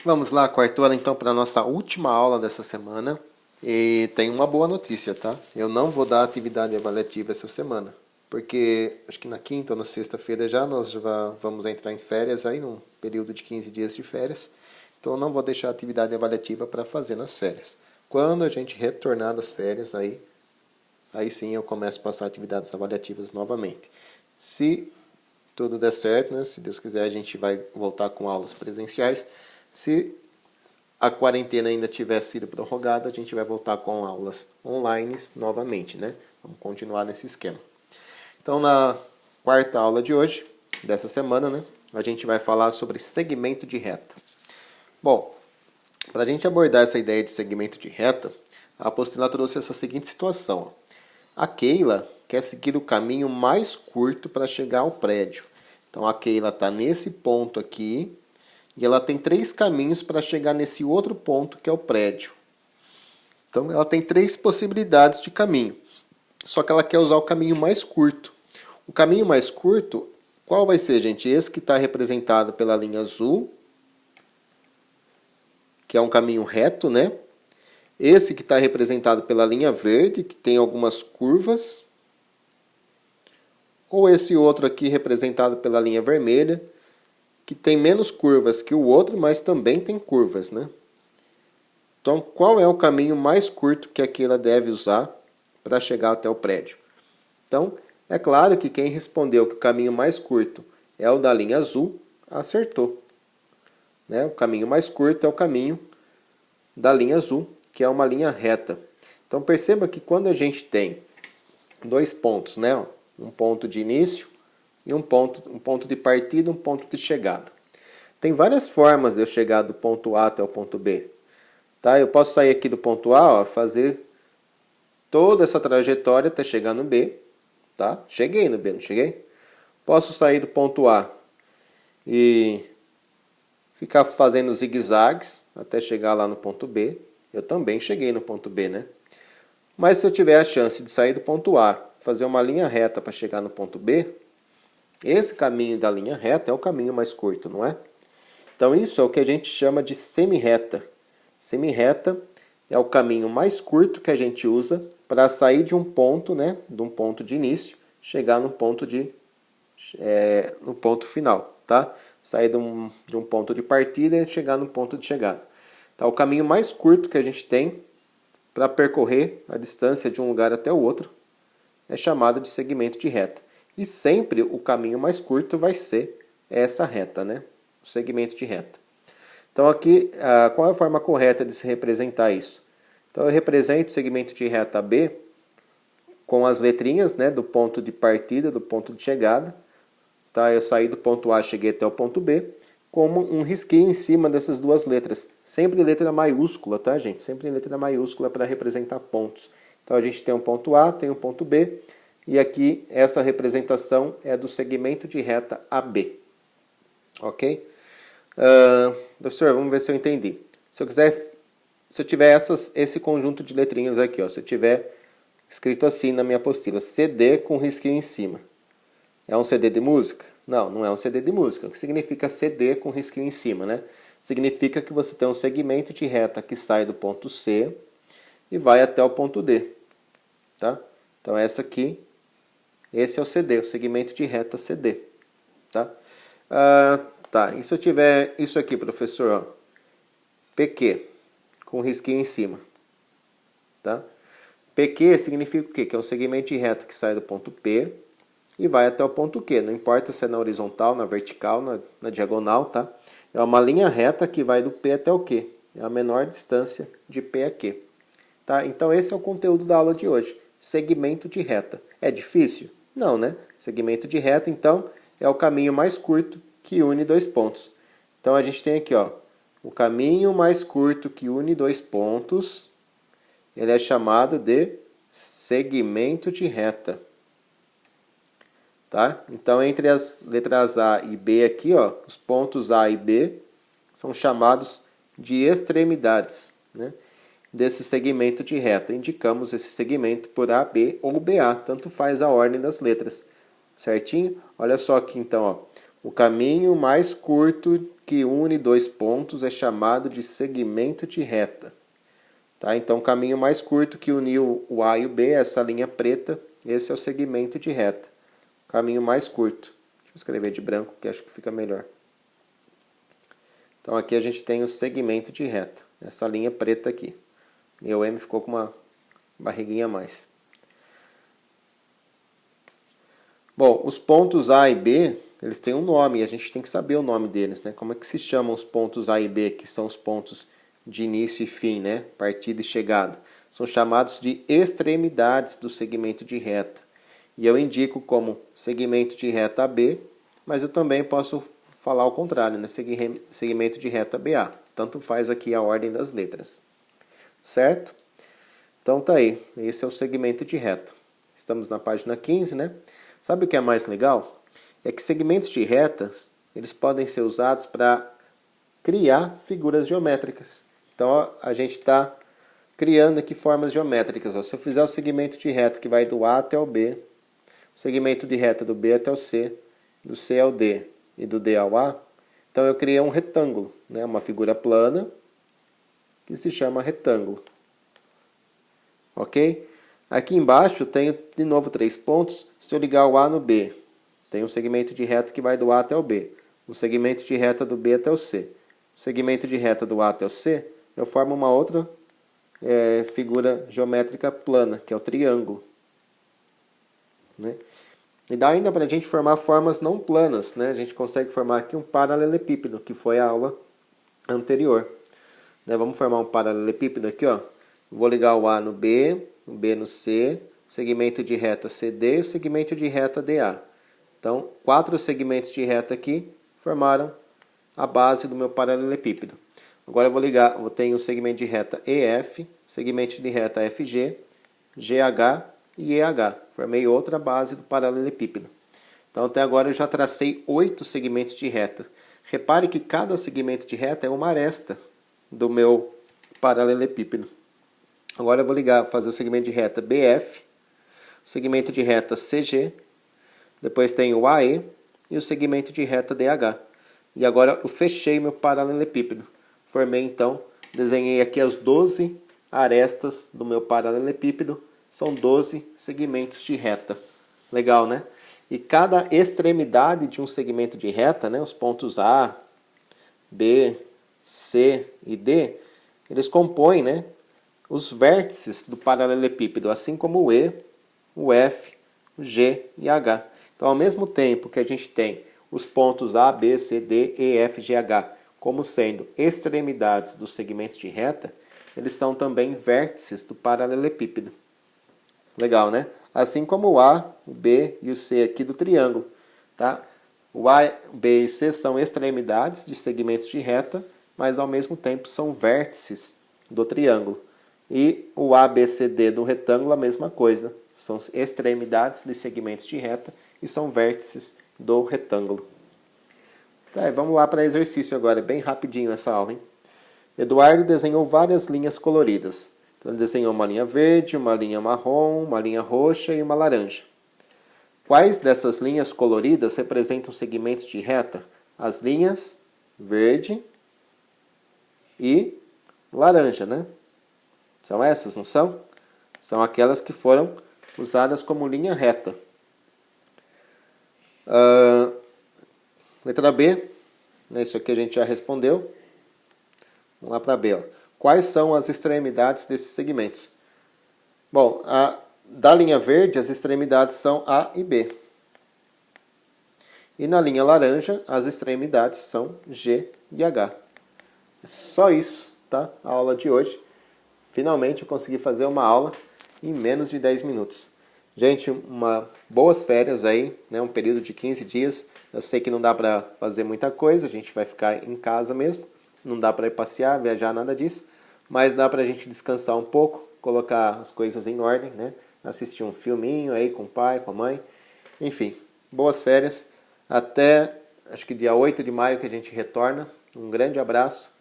Vamos lá, quarto então, para a nossa última aula dessa semana. E tem uma boa notícia, tá? Eu não vou dar atividade avaliativa essa semana, porque acho que na quinta ou na sexta-feira nós já vamos entrar em férias, aí num período de 15 dias de férias. Então eu não vou deixar atividade avaliativa para fazer nas férias. Quando a gente retornar das férias, aí sim eu começo a passar atividades avaliativas novamente. Se tudo der certo, né? Se Deus quiser, a gente vai voltar com aulas presenciais. Se a quarentena ainda tiver sido prorrogada, a gente vai voltar com aulas online novamente, né? Vamos continuar nesse esquema. Então, na quarta aula de hoje, dessa semana, né? A gente vai falar sobre segmento de reta. Bom, para a gente abordar essa ideia de segmento de reta, a apostila trouxe essa seguinte situação. A Keila quer seguir o caminho mais curto para chegar ao prédio. Então, a Keila está nesse ponto aqui, e ela tem 3 caminhos para chegar nesse outro ponto que é o prédio. Então ela tem 3 possibilidades de caminho. Só que ela quer usar o caminho mais curto. O caminho mais curto, qual vai ser, gente? Esse que está representado pela linha azul, que é um caminho reto, né? Esse que está representado pela linha verde, que tem algumas curvas. Ou esse outro aqui representado pela linha vermelha, que tem menos curvas que o outro, mas também tem curvas, né? Então, qual é o caminho mais curto que aquela deve usar para chegar até o prédio? Então, é claro que quem respondeu que o caminho mais curto é o da linha azul, acertou. Né? O caminho mais curto é o caminho da linha azul, que é uma linha reta. Então, perceba que quando a gente tem 2 pontos, né? Um ponto de início e um ponto de partida, um ponto de chegada. Tem várias formas de eu chegar do ponto A até o ponto B. Tá? Eu posso sair aqui do ponto A, ó, fazer toda essa trajetória até chegar no B. Tá? Cheguei no B, não cheguei? Posso sair do ponto A e ficar fazendo zigue-zagues até chegar lá no ponto B. Eu também cheguei no ponto B, né? Mas se eu tiver a chance de sair do ponto A, fazer uma linha reta para chegar no ponto B, esse caminho da linha reta é o caminho mais curto, não é? Então isso é o que a gente chama de semi-reta. Semi-reta é o caminho mais curto que a gente usa para sair de um ponto, né, de um ponto de início, chegar no ponto no ponto final, tá? Sair de um ponto de partida e chegar no ponto de chegada. Tá? O caminho mais curto que a gente tem para percorrer a distância de um lugar até o outro é chamado de segmento de reta. E sempre o caminho mais curto vai ser essa reta, né? O segmento de reta. Então aqui, qual é a forma correta de se representar isso? Então eu represento o segmento de reta B com as letrinhas, né, do ponto de partida, do ponto de chegada. Tá? Eu saí do ponto A, cheguei até o ponto B, como um risquinho em cima dessas duas letras. Sempre letra maiúscula, tá, gente? Sempre letra maiúscula para representar pontos. Então a gente tem um ponto A, tem um ponto B, e aqui essa representação é do segmento de reta AB. Ok? Professor, vamos ver se eu entendi. Se eu tiver esse conjunto de letrinhas aqui, ó, se eu tiver escrito assim na minha apostila, CD com risquinho em cima, é um CD de música? Não, não é um CD de música. O que significa CD com risquinho em cima, né? Significa que você tem um segmento de reta que sai do ponto C e vai até o ponto D, tá? Então esse é o CD, o segmento de reta CD, tá? Tá, e se eu tiver isso aqui, professor, ó, PQ, com risquinho em cima, tá? PQ significa o quê? Que é um segmento de reta que sai do ponto P e vai até o ponto Q. Não importa se é na horizontal, na vertical, na diagonal, tá? É uma linha reta que vai do P até o Q. É a menor distância de P a Q. Tá? Então esse é o conteúdo da aula de hoje. Segmento de reta. É difícil? Não, né? Segmento de reta, então, é o caminho mais curto que une 2 pontos. Então a gente tem aqui, ó, o caminho mais curto que une 2 pontos, ele é chamado de segmento de reta. Tá? Então entre as letras A e B aqui, ó, os pontos A e B são chamados de extremidades, né, desse segmento de reta. Indicamos esse segmento por AB ou BA, tanto faz a ordem das letras. Certinho? Olha só aqui então, ó, o caminho mais curto que une dois pontos é chamado de segmento de reta. Tá? Então, o caminho mais curto que uniu o A e o B, essa linha preta, esse é o segmento de reta. O caminho mais curto. Deixa eu escrever de branco, que acho que fica melhor. Então, aqui a gente tem o segmento de reta. Essa linha preta aqui. E o M ficou com uma barriguinha a mais. Bom, os pontos A e B, eles têm um nome, e a gente tem que saber o nome deles, né? Como é que se chamam os pontos A e B, que são os pontos de início e fim, né? Partida e chegada. São chamados de extremidades do segmento de reta. E eu indico como segmento de reta AB, mas eu também posso falar ao contrário, né? Segmento de reta BA. Tanto faz aqui a ordem das letras. Certo? Então tá aí. Esse é o segmento de reta. Estamos na página 15, né? Sabe o que é mais legal? É que segmentos de retas, eles podem ser usados para criar figuras geométricas. Então, ó, a gente está criando aqui formas geométricas. Ó. Se eu fizer o segmento de reta que vai do A até o B, o segmento de reta do B até o C, do C ao D e do D ao A, então eu criei um retângulo, né? Uma figura plana que se chama retângulo. Ok? Aqui embaixo tenho de novo 3 pontos. Se eu ligar o A no B, tem um segmento de reta que vai do A até o B. O segmento de reta do B até o C. O segmento de reta do A até o C, eu formo uma outra figura geométrica plana, que é o triângulo. Né? E dá ainda para a gente formar formas não planas. Né? A gente consegue formar aqui um paralelepípedo, que foi a aula anterior. Né? Vamos formar um paralelepípedo aqui. Ó. Vou ligar o A no B, o B no C, o segmento de reta CD e o segmento de reta DA. Então, 4 segmentos de reta aqui formaram a base do meu paralelepípedo. Agora eu tenho o segmento de reta EF, segmento de reta FG, GH e EH. Formei outra base do paralelepípedo. Então até agora eu já tracei 8 segmentos de reta. Repare que cada segmento de reta é uma aresta do meu paralelepípedo. Agora eu vou fazer o segmento de reta BF, o segmento de reta CG, depois tem o AE e o segmento de reta DH. E agora eu fechei meu paralelepípedo. Formei então, desenhei aqui as 12 arestas do meu paralelepípedo. São 12 segmentos de reta. Legal, né? E cada extremidade de um segmento de reta, né, os pontos A, B, C e D, eles compõem, né, os vértices do paralelepípedo, assim como o E, o F, o G e H. Então, ao mesmo tempo que a gente tem os pontos A, B, C, D, E, F, G, H como sendo extremidades dos segmentos de reta, eles são também vértices do paralelepípedo. Legal, né? Assim como o A, o B e o C aqui do triângulo. Tá? O A, o B e o C são extremidades de segmentos de reta, mas ao mesmo tempo são vértices do triângulo. E o A, B, C, D do retângulo a mesma coisa. São extremidades de segmentos de reta e são vértices do retângulo. Tá, vamos lá para exercício agora, bem rapidinho essa aula, hein? Eduardo desenhou várias linhas coloridas. Então, ele desenhou uma linha verde, uma linha marrom, uma linha roxa e uma laranja. Quais dessas linhas coloridas representam segmentos de reta? As linhas verde e laranja, né? São essas, não são? São aquelas que foram usadas como linha reta. Letra B, né, isso aqui a gente já respondeu. Vamos lá para B. Ó. Quais são as extremidades desses segmentos? Bom, da linha verde, as extremidades são A e B. E na linha laranja, as extremidades são G e H. É só isso, tá? A aula de hoje. Finalmente eu consegui fazer uma aula em menos de 10 minutos. Gente, boas férias aí, né? Um período de 15 dias. Eu sei que não dá para fazer muita coisa, a gente vai ficar em casa mesmo. Não dá para ir passear, viajar, nada disso. Mas dá para a gente descansar um pouco, colocar as coisas em ordem, né? Assistir um filminho aí com o pai, com a mãe. Enfim, boas férias. Até, acho que dia 8 de maio que a gente retorna. Um grande abraço